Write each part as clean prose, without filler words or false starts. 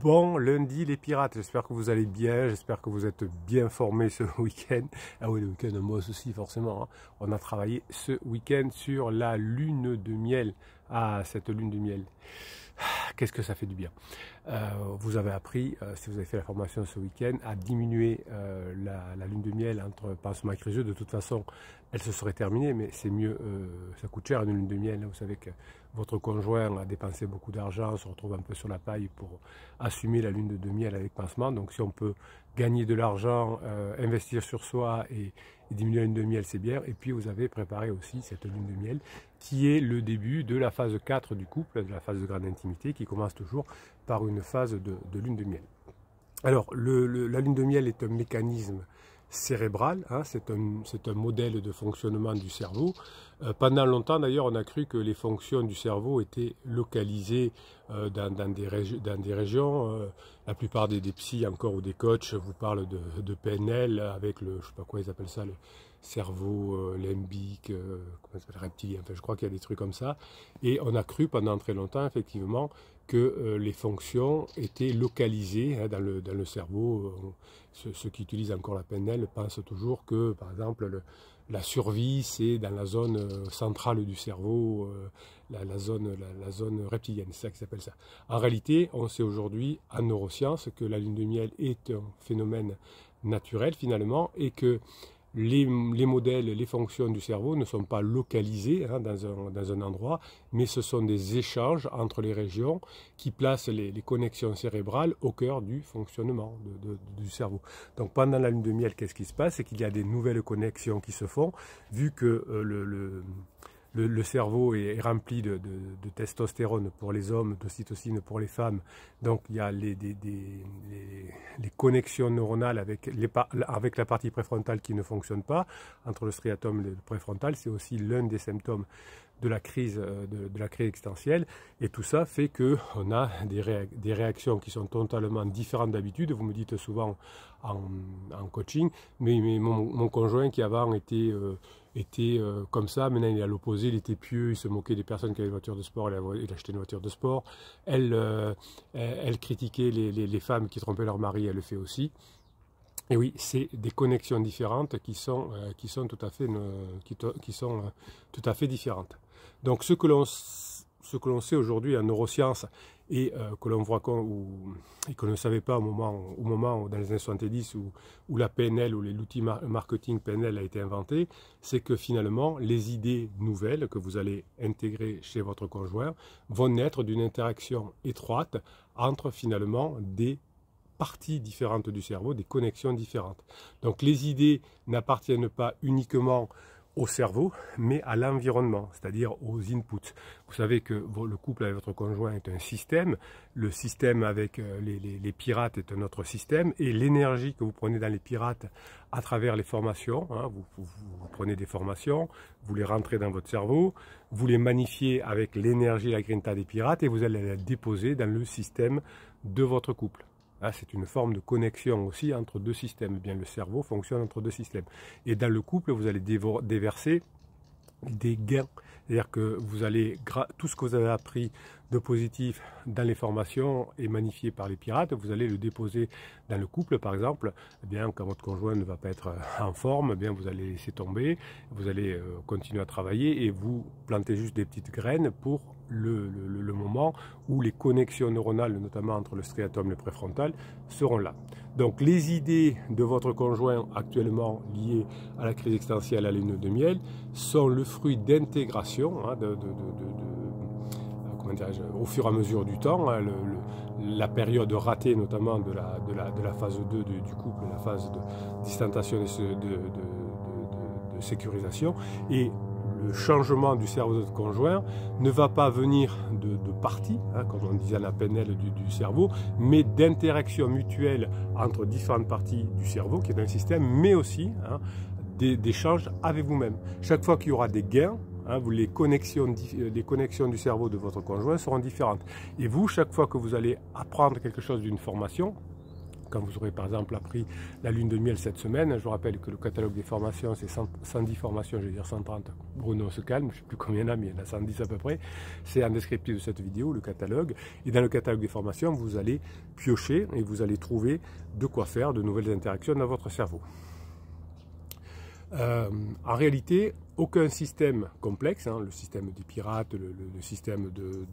Bon lundi les pirates, j'espère que vous allez bien, j'espère que vous êtes bien formés ce week-end. Ah oui, le week-end, moi aussi forcément, hein. On a travaillé ce week-end sur la lune de miel. Ah, cette lune de miel, qu'est-ce que ça fait du bien. Vous avez appris, si vous avez fait la formation ce week-end, à diminuer la lune de miel entre pansement et crise. De toute façon, elle se serait terminée, mais c'est mieux, ça coûte cher une lune de miel. Vous savez que votre conjoint a dépensé beaucoup d'argent, se retrouve un peu sur la paille pour assumer la lune de miel avec pansement. Donc si on peut gagner de l'argent, investir sur soi et diminuer la lune de miel, c'est bien. Et puis vous avez préparé aussi cette lune de miel qui est le début de la phase 4 du couple, de la phase de grande intimité, qui commence toujours par une phase de lune de miel. Alors la lune de miel est un mécanisme cérébral, hein, c'est un modèle de fonctionnement du cerveau. Pendant longtemps d'ailleurs on a cru que les fonctions du cerveau étaient localisées dans des régions. La plupart des psys encore ou des coachs vous parlent de PNL avec le, je sais pas quoi ils appellent ça, le cerveau limbique, comment ça s'appelle, reptilien, enfin je crois qu'il y a des trucs comme ça. Et on a cru pendant très longtemps effectivement que les fonctions étaient localisées hein, dans le cerveau. Ceux qui utilisent encore la PNL pensent toujours que, par exemple, la survie, c'est dans la zone centrale du cerveau, la zone reptilienne, c'est ça qui s'appelle ça. En réalité, on sait aujourd'hui, en neurosciences, que la lune de miel est un phénomène naturel, finalement, et que les modèles, les fonctions du cerveau ne sont pas localisées hein, dans un endroit, mais ce sont des échanges entre les régions qui placent les connexions cérébrales au cœur du fonctionnement du cerveau. Donc pendant la lune de miel, qu'est-ce qui se passe? C'est qu'il y a des nouvelles connexions qui se font, vu que le cerveau est rempli de testostérone pour les hommes, d'ocytocine pour les femmes. Donc il y a les connexions neuronales avec la partie préfrontale qui ne fonctionne pas, entre le striatum et le préfrontal. C'est aussi l'un des symptômes de la crise existentielle. Et tout ça fait qu'on a des réactions qui sont totalement différentes d'habitude. Vous me dites souvent en coaching, mais mon conjoint qui avant était comme ça, maintenant il est à l'opposé, il était pieux, il se moquait des personnes qui avaient une voiture de sport, il achetait une voiture de sport. Elle critiquait les femmes qui trompaient leur mari, elle le fait aussi. Et oui, c'est des connexions différentes qui sont tout à fait différentes. Donc ce que l'on sait aujourd'hui en neurosciences et que l'on voit et que l'on ne savait pas au moment dans les années 70 où la PNL ou l'outil marketing PNL a été inventé, c'est que finalement les idées nouvelles que vous allez intégrer chez votre conjoint vont naître d'une interaction étroite entre finalement des parties différentes du cerveau, des connexions différentes. Donc les idées n'appartiennent pas uniquement au cerveau, mais à l'environnement, c'est-à-dire aux inputs. Vous savez que le couple avec votre conjoint est un système, le système avec les pirates est un autre système, et l'énergie que vous prenez dans les pirates à travers les formations, hein, vous prenez des formations, vous les rentrez dans votre cerveau, vous les magnifiez avec l'énergie, la grinta des pirates, et vous allez la déposer dans le système de votre couple. C'est une forme de connexion aussi entre deux systèmes. Bien, le cerveau fonctionne entre deux systèmes. Et dans le couple, vous allez déverser des gains. C'est-à-dire que vous allez, tout ce que vous avez appris de positif dans les formations et magnifié par les pirates, vous allez le déposer dans le couple, par exemple. Eh bien, quand votre conjoint ne va pas être en forme, eh bien, vous allez laisser tomber, vous allez continuer à travailler et vous plantez juste des petites graines pour le moment où les connexions neuronales, notamment entre le striatum et le préfrontal, seront là. Donc les idées de votre conjoint actuellement liées à la crise existentielle, à la lune de miel, sont le fruit d'intégration, hein, au fur et à mesure du temps, hein, la période ratée notamment de la phase 2 du couple, la phase de distanciation et de sécurisation, et le changement du cerveau de votre conjoint ne va pas venir de parties, hein, comme on disait à la PNL du cerveau, mais d'interaction mutuelle entre différentes parties du cerveau, qui est un système, mais aussi hein, d'échanges avec vous-même. Chaque fois qu'il y aura des gains, hein, les connexions du cerveau de votre conjoint seront différentes. Et vous, chaque fois que vous allez apprendre quelque chose d'une formation, quand vous aurez par exemple appris la lune de miel cette semaine. Je vous rappelle que le catalogue des formations, c'est 110 formations, je vais dire 130. Bruno se calme, je ne sais plus combien il y en a, mais il y en a 110 à peu près. C'est en descriptif de cette vidéo, le catalogue. Et dans le catalogue des formations, vous allez piocher et vous allez trouver de quoi faire de nouvelles interactions dans votre cerveau. En réalité, aucun système complexe, le système des pirates, le système de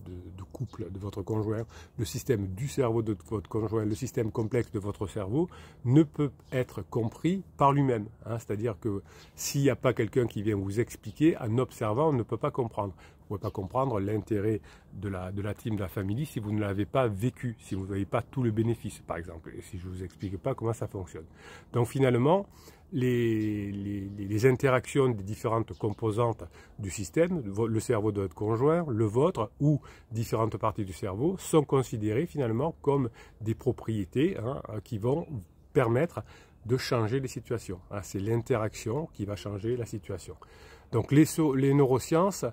couple de votre conjoint, le système du cerveau de votre conjoint, le système complexe de votre cerveau, ne peut être compris par lui-même. C'est-à-dire que s'il n'y a pas quelqu'un qui vient vous expliquer, en observant, on ne peut pas comprendre. Vous ne pouvez pas comprendre l'intérêt de la team, de la famille, si vous ne l'avez pas vécu, si vous n'avez pas tout le bénéfice, par exemple, et si je ne vous explique pas comment ça fonctionne. Donc finalement, les interactions des différentes composantes du système, le cerveau de votre conjoint, le vôtre ou différentes parties du cerveau, sont considérées finalement comme des propriétés qui vont permettre de changer les situations. C'est l'interaction qui va changer la situation. Donc les neurosciences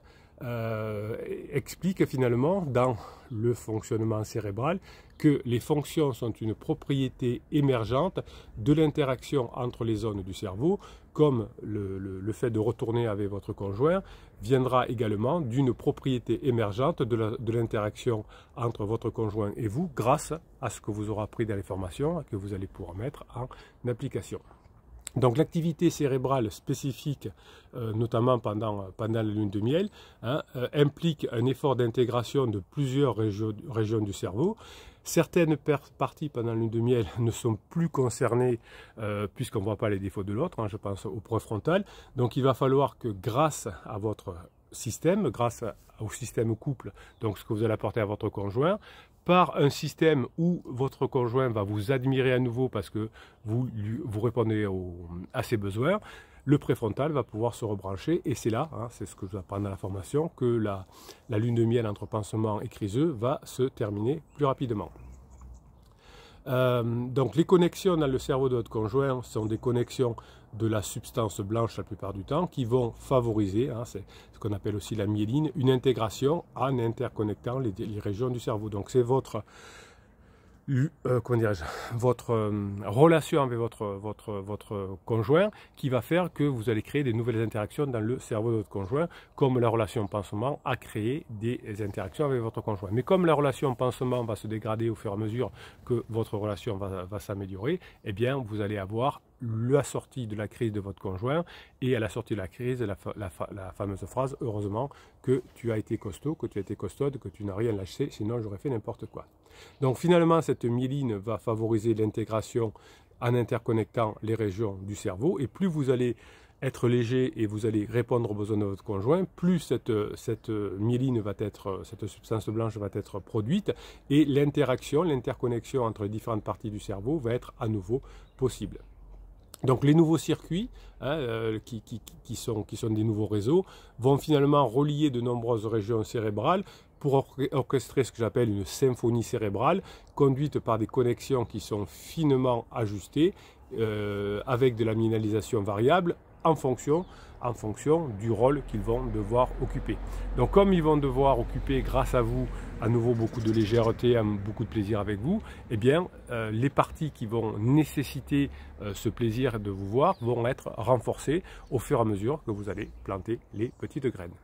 expliquent finalement dans le fonctionnement cérébral que les fonctions sont une propriété émergente de l'interaction entre les zones du cerveau, comme le fait de retourner avec votre conjoint viendra également d'une propriété émergente de l'interaction entre votre conjoint et vous grâce à ce que vous aurez appris dans les formations et que vous allez pouvoir mettre en application. Donc l'activité cérébrale spécifique, notamment pendant la lune de miel, implique un effort d'intégration de plusieurs régions du cerveau. Certaines parties pendant la lune de miel ne sont plus concernées puisqu'on ne voit pas les défauts de l'autre, je pense au préfrontal. Donc il va falloir que grâce à votre système, grâce au système couple, donc ce que vous allez apporter à votre conjoint, par un système où votre conjoint va vous admirer à nouveau parce que vous répondez à ses besoins, le préfrontal va pouvoir se rebrancher et c'est là, c'est ce que je vous apprends dans la formation, que la lune de miel entre pansement et criseux va se terminer plus rapidement. Donc les connexions dans le cerveau de votre conjoint sont des connexions de la substance blanche la plupart du temps qui vont favoriser, c'est ce qu'on appelle aussi la myéline, une intégration en interconnectant les régions du cerveau. Donc c'est votre relation avec votre conjoint qui va faire que vous allez créer des nouvelles interactions dans le cerveau de votre conjoint, comme la relation pansement a créé des interactions avec votre conjoint. Mais comme la relation pansement va se dégrader au fur et à mesure que votre relation va s'améliorer, eh bien vous allez avoir la sortie de la crise de votre conjoint et à la sortie de la crise, la fameuse phrase « Heureusement que tu as été costaud, que tu as été costaude, que tu n'as rien lâché, sinon j'aurais fait n'importe quoi ». Donc finalement, cette myéline va favoriser l'intégration en interconnectant les régions du cerveau et plus vous allez être léger et vous allez répondre aux besoins de votre conjoint, plus cette myéline va être, cette substance blanche va être produite et l'interaction, l'interconnexion entre les différentes parties du cerveau va être à nouveau possible. Donc les nouveaux circuits qui sont des nouveaux réseaux vont finalement relier de nombreuses régions cérébrales pour orchestrer ce que j'appelle une symphonie cérébrale conduite par des connexions qui sont finement ajustées avec de la minéralisation variable en fonction du rôle qu'ils vont devoir occuper. Donc comme ils vont devoir occuper grâce à vous à nouveau beaucoup de légèreté, beaucoup de plaisir avec vous, eh bien les parties qui vont nécessiter ce plaisir de vous voir vont être renforcées au fur et à mesure que vous allez planter les petites graines.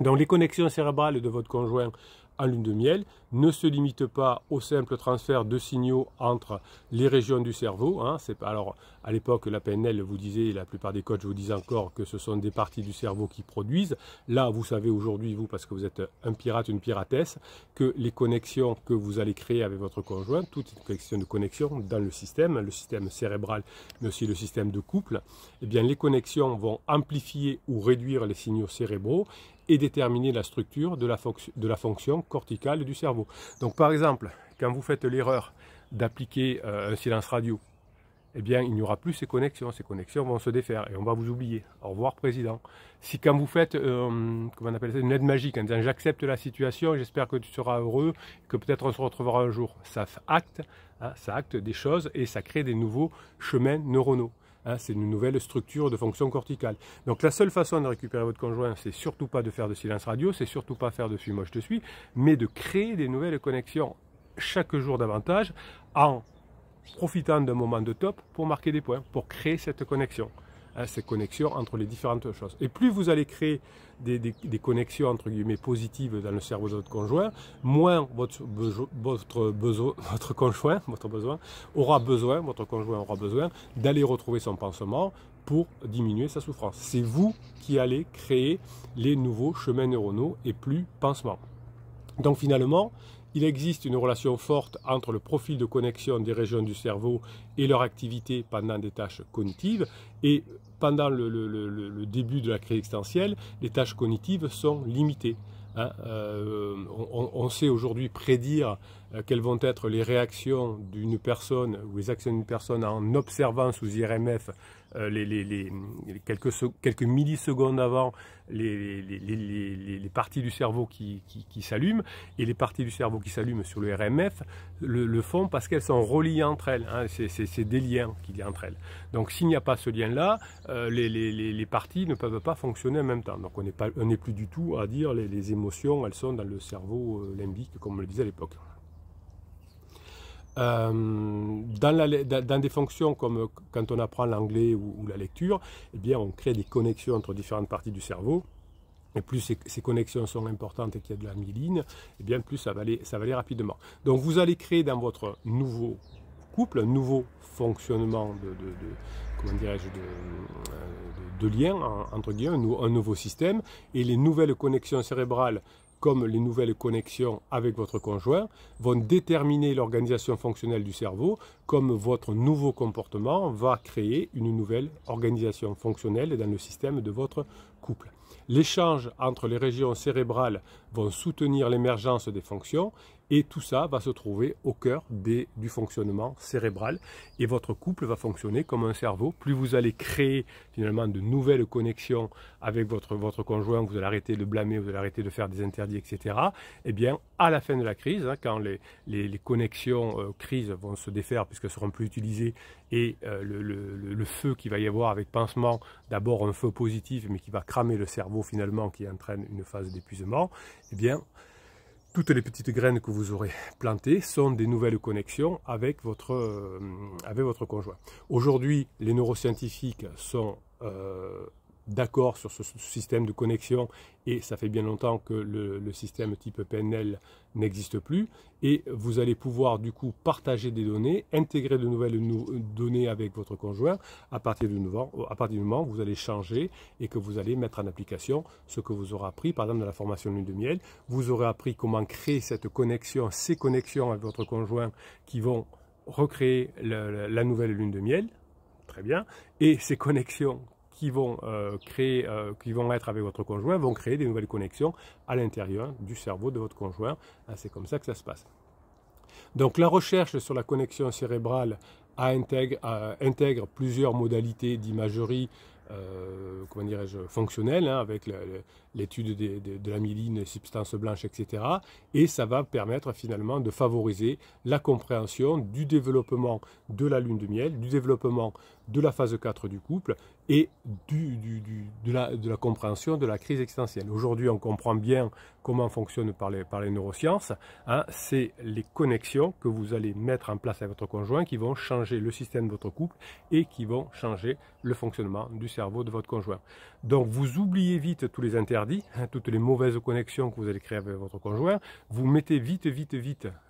Donc les connexions cérébrales de votre conjoint en lune de miel ne se limitent pas au simple transfert de signaux entre les régions du cerveau. Alors à l'époque, la PNL vous disait, la plupart des coachs vous disent encore que ce sont des parties du cerveau qui produisent. Là, vous savez aujourd'hui, vous, parce que vous êtes un pirate, une piratesse, que les connexions que vous allez créer avec votre conjoint, toute une question de connexion dans le système cérébral, mais aussi le système de couple, eh bien les connexions vont amplifier ou réduire les signaux cérébraux et déterminer la structure de la fonction corticale du cerveau. Donc par exemple, quand vous faites l'erreur d'appliquer un silence radio, eh bien il n'y aura plus ces connexions vont se défaire et on va vous oublier. Au revoir président. Si quand vous faites comment on appelle ça, une lettre magique en disant j'accepte la situation, j'espère que tu seras heureux, que peut-être on se retrouvera un jour, ça acte des choses et ça crée des nouveaux chemins neuronaux. C'est une nouvelle structure de fonction corticale. Donc la seule façon de récupérer votre conjoint, c'est surtout pas de faire de silence radio, c'est surtout pas faire de suis-moi je te suis, mais de créer des nouvelles connexions chaque jour davantage en profitant d'un moment de top pour marquer des points, pour créer cette connexion. Ces connexions entre les différentes choses. Et plus vous allez créer des connexions entre guillemets positives dans le cerveau de votre conjoint, moins votre conjoint aura besoin d'aller retrouver son pansement pour diminuer sa souffrance. C'est vous qui allez créer les nouveaux chemins neuronaux et plus pansement. Donc finalement, il existe une relation forte entre le profil de connexion des régions du cerveau et leur activité pendant des tâches cognitives. Et pendant le début de la crise existentielle, les tâches cognitives sont limitées. On sait aujourd'hui prédire quelles vont être les réactions d'une personne ou les actions d'une personne en observant sous IRMF quelques millisecondes avant les parties du cerveau qui s'allument, et les parties du cerveau qui s'allument sur le RMF le font parce qu'elles sont reliées entre elles, c'est des liens qu'il y a entre elles. Donc s'il n'y a pas ce lien-là, les parties ne peuvent pas fonctionner en même temps. Donc on n'est plus du tout à dire les émotions, elles sont dans le cerveau limbique, comme on le disait à l'époque. Dans des fonctions comme quand on apprend l'anglais ou la lecture, eh bien on crée des connexions entre différentes parties du cerveau. Et plus ces connexions sont importantes et qu'il y a de la myéline, eh bien plus ça va aller rapidement. Donc vous allez créer dans votre nouveau couple un nouveau fonctionnement de lien, entre guillemets, un nouveau système, et les nouvelles connexions cérébrales comme les nouvelles connexions avec votre conjoint vont déterminer l'organisation fonctionnelle du cerveau, comme votre nouveau comportement va créer une nouvelle organisation fonctionnelle dans le système de votre couple. L'échange entre les régions cérébrales vont soutenir l'émergence des fonctions, et tout ça va se trouver au cœur du fonctionnement cérébral, et votre couple va fonctionner comme un cerveau. Plus vous allez créer finalement de nouvelles connexions avec votre conjoint, vous allez arrêter de blâmer, vous allez arrêter de faire des interdits, etc. Eh bien, à la fin de la crise, quand les connexions crises vont se défaire puisqu'elles seront plus utilisées, et le feu qu'il va y avoir avec pansement, d'abord un feu positif mais qui va cramer le cerveau finalement, qui entraîne une phase d'épuisement, eh bien toutes les petites graines que vous aurez plantées sont des nouvelles connexions avec votre conjoint. Aujourd'hui, les neuroscientifiques sont d'accord sur ce système de connexion, et ça fait bien longtemps que le système type PNL n'existe plus, et vous allez pouvoir du coup partager des données, intégrer de nouvelles données avec votre conjoint à partir du moment où vous allez changer et que vous allez mettre en application ce que vous aurez appris, par exemple dans la formation Lune de Miel. Vous aurez appris comment créer cette connexion, ces connexions avec votre conjoint qui vont recréer la nouvelle Lune de Miel, très bien, et ces connexions qui vont être avec votre conjoint vont créer des nouvelles connexions à l'intérieur du cerveau de votre conjoint. C'est comme ça que ça se passe. Donc la recherche sur la connexion cérébrale intègre plusieurs modalités d'imagerie fonctionnelle, avec l'étude de la myéline, les substances blanches, etc. Et ça va permettre finalement de favoriser la compréhension du développement de la lune de miel, du développement de la phase 4 du couple, et de la compréhension de la crise existentielle. Aujourd'hui, on comprend bien comment fonctionne par les neurosciences. C'est les connexions que vous allez mettre en place avec votre conjoint qui vont changer le système de votre couple et qui vont changer le fonctionnement du cerveau de votre conjoint. Donc vous oubliez vite tous les interdits, toutes les mauvaises connexions que vous allez créer avec votre conjoint. Vous mettez vite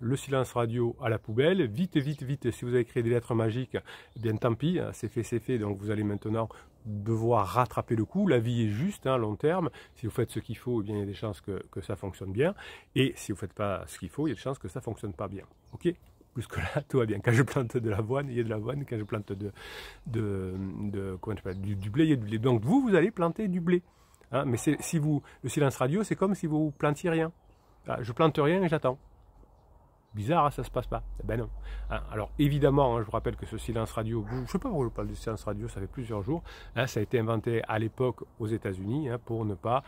le silence radio à la poubelle. Vite, si vous avez créé des lettres magiques, eh bien tant pis, c'est fait. Donc vous allez maintenant devoir rattraper le coup. La vie est juste, à long terme. Si vous faites ce qu'il faut, eh bien, il y a des chances que ça fonctionne bien. Et si vous ne faites pas ce qu'il faut, il y a des chances que ça ne fonctionne pas bien. Ok ? Plus que là, tout va bien. Quand je plante de l'avoine, il y a de l'avoine. Quand je plante du blé, il y a du blé. Donc vous allez planter du blé. Mais le silence radio, c'est comme si vous plantiez rien. Je plante rien et j'attends. Bizarre, ça ne se passe pas. Ben non. Alors évidemment, je vous rappelle que ce silence radio, je ne sais pas pourquoi je parle du silence radio, ça fait plusieurs jours. Ça a été inventé à l'époque aux États-Unis pour ne pas,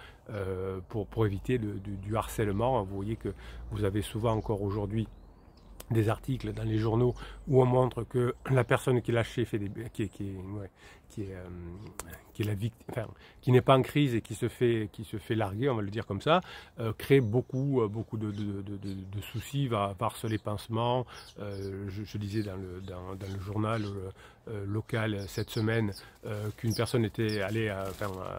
pour éviter du harcèlement. Vous voyez que vous avez souvent encore aujourd'hui des articles dans les journaux où on montre que la personne qui est lâchée fait des, qui est la victime, enfin, qui n'est pas en crise et qui se fait larguer, on va le dire comme ça, crée beaucoup de soucis, va harceler pansement. Je lisais dans le journal local cette semaine qu'une personne était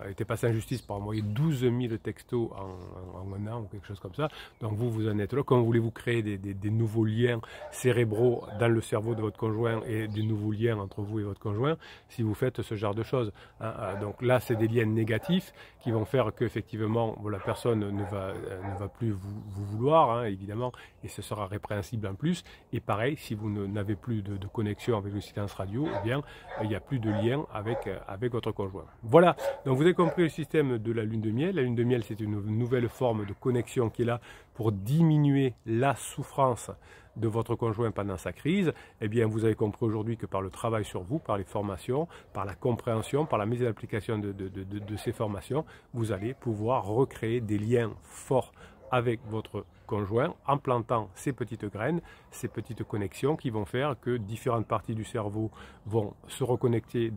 était passée en justice pour envoyer 12 000 textos en un an ou quelque chose comme ça. Donc vous en êtes là. Comment voulez-vous créer des nouveaux liens cérébraux dans le cerveau de votre conjoint et des nouveaux liens entre vous et votre conjoint si vous faites ce genre de choses, hein? Donc là, c'est des liens négatifs qui vont faire qu'effectivement la personne ne va plus vous vouloir, hein, évidemment, et ce sera répréhensible en plus. Et pareil, si vous n'avez plus de connexion avec le silence radio, eh bien, il n'y a plus de lien avec votre conjoint. Voilà, donc vous avez compris le système de la lune de miel. La lune de miel, c'est une nouvelle forme de connexion qui est là pour diminuer la souffrance de votre conjoint pendant sa crise. Eh bien, vous avez compris aujourd'hui que par le travail sur vous, par les formations, par la compréhension, par la mise en application de ces formations, vous allez pouvoir recréer des liens forts avec votre conjoint en plantant ces petites graines, ces petites connexions qui vont faire que différentes parties du cerveau vont se reconnecter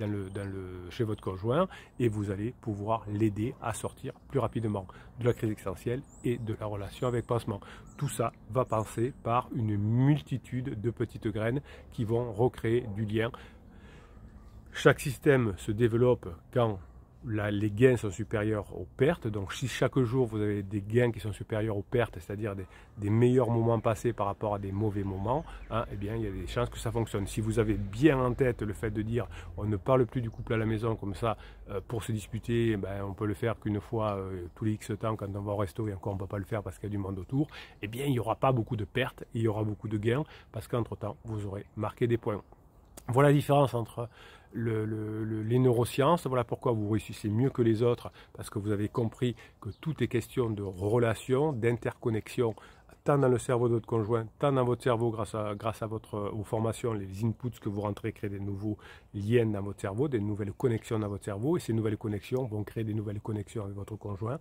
chez votre conjoint et vous allez pouvoir l'aider à sortir plus rapidement de la crise existentielle et de la relation avec pansement. Tout ça va passer par une multitude de petites graines qui vont recréer du lien. Chaque système se développe quand les gains sont supérieurs aux pertes. Donc si chaque jour vous avez des gains qui sont supérieurs aux pertes, c'est-à-dire des meilleurs moments passés par rapport à des mauvais moments, hein, eh bien il y a des chances que ça fonctionne. Si vous avez bien en tête le fait de dire on ne parle plus du couple à la maison comme ça pour se disputer, on peut le faire qu'une fois tous les X temps quand on va au resto et encore on ne peut pas le faire parce qu'il y a du monde autour, eh bien il n'y aura pas beaucoup de pertes, il y aura beaucoup de gains parce qu'entre temps vous aurez marqué des points. Voilà la différence entre les neurosciences, voilà pourquoi vous réussissez mieux que les autres, parce que vous avez compris que tout est question de relation, d'interconnexion, tant dans le cerveau de votre conjoint, tant dans votre cerveau grâce à vos formations, les inputs que vous rentrez créent des nouveaux liens dans votre cerveau, des nouvelles connexions dans votre cerveau, et ces nouvelles connexions vont créer des nouvelles connexions avec votre conjoint,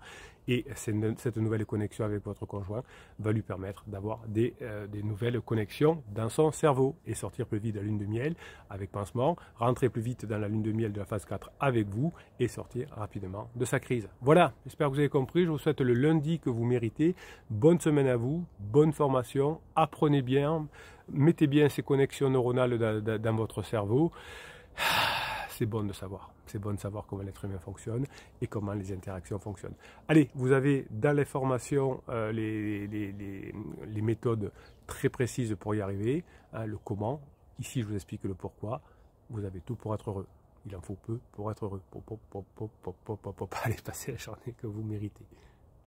et cette nouvelle connexion avec votre conjoint va lui permettre d'avoir des nouvelles connexions dans son cerveau, et sortir plus vite de la lune de miel avec pansement, rentrer plus vite dans la lune de miel de la phase 4 avec vous, et sortir rapidement de sa crise. Voilà, j'espère que vous avez compris, je vous souhaite le lundi que vous méritez, bonne semaine à vous, bonne formation, apprenez bien, mettez bien ces connexions neuronales dans votre cerveau. C'est bon de savoir. C'est bon de savoir comment l'être humain fonctionne et comment les interactions fonctionnent. Allez, vous avez dans les formations les méthodes très précises pour y arriver, hein, le comment. Ici, je vous explique le pourquoi. Vous avez tout pour être heureux. Il en faut peu pour être heureux. Allez, passez la journée que vous méritez.